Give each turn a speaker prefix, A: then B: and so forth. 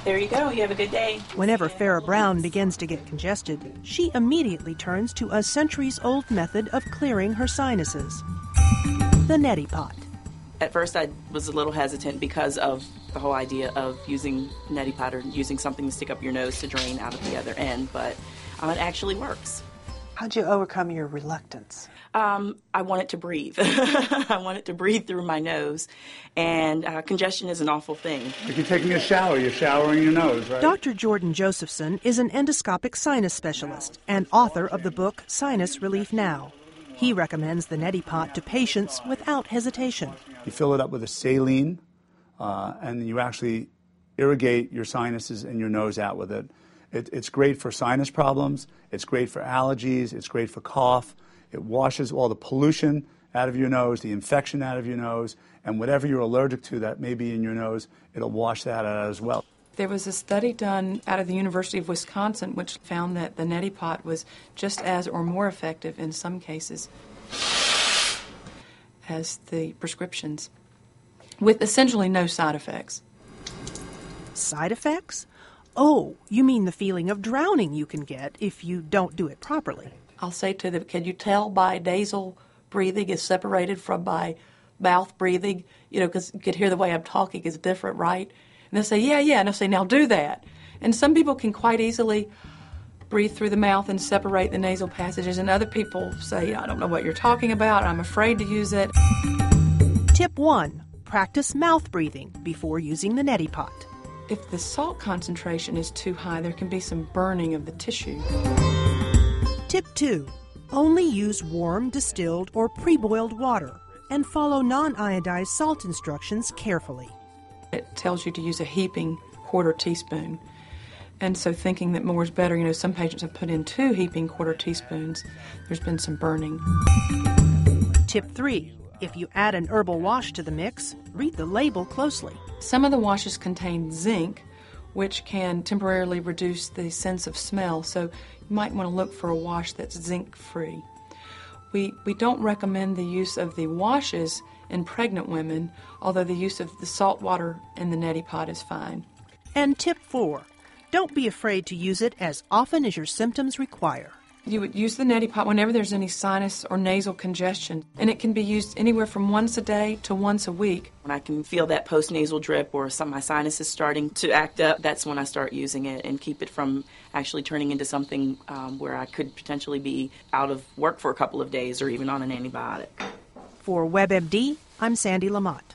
A: There you go. You have a good day.
B: Whenever Farrah Brown begins to get congested, she immediately turns to a centuries-old method of clearing her sinuses, the neti pot.
A: At first I was a little hesitant because of the whole idea of using neti pot or using something to stick up your nose to drain out of the other end, but it actually works.
C: How'd you overcome your reluctance?
A: I want it to breathe. I want it to breathe through my nose, and congestion is an awful thing.
D: If you're taking a shower, you're showering your nose, right?
B: Dr. Jordan Josephson is an endoscopic sinus specialist and author of the book Sinus Relief Now. He recommends the neti pot to patients without hesitation.
D: You fill it up with a saline, and you actually irrigate your sinuses and your nose out with it. It's great for sinus problems, it's great for allergies, it's great for cough. It washes all the pollution out of your nose, the infection out of your nose, and whatever you're allergic to that may be in your nose, it'll wash that out as well.
E: There was a study done out of the University of Wisconsin which found that the neti pot was just as or more effective in some cases as the prescriptions, with essentially no side effects.
B: Side effects? Oh, you mean the feeling of drowning you can get if you don't do it properly.
E: I'll say to them, can you tell by nasal breathing is separated from my mouth breathing? You know, because you could hear the way I'm talking is different, right? And they'll say, yeah. And I'll say, now do that. And some people can quite easily breathe through the mouth and separate the nasal passages. And other people say, I don't know what you're talking about. I'm afraid to use it.
B: Tip 1. Practice mouth breathing before using the neti pot.
E: If the salt concentration is too high, there can be some burning of the tissue.
B: Tip 2. Only use warm, distilled, or pre-boiled water and follow non-iodized salt instructions carefully.
E: It tells you to use a heaping quarter teaspoon. And so thinking that more is better, you know, some patients have put in 2 heaping quarter teaspoons. There's been some burning.
B: Tip 3. If you add an herbal wash to the mix, read the label closely.
E: Some of the washes contain zinc, which can temporarily reduce the sense of smell, so you might want to look for a wash that's zinc-free. We don't recommend the use of the washes in pregnant women, although the use of the salt water in the neti pot is fine.
B: And tip 4. Don't be afraid to use it as often as your symptoms require.
E: You would use the neti pot whenever there's any sinus or nasal congestion, and it can be used anywhere from once a day to once a week.
A: When I can feel that post-nasal drip or my sinus is starting to act up, that's when I start using it and keep it from actually turning into something where I could potentially be out of work for a couple of days or even on an antibiotic.
B: For WebMD, I'm Sandy Lamott.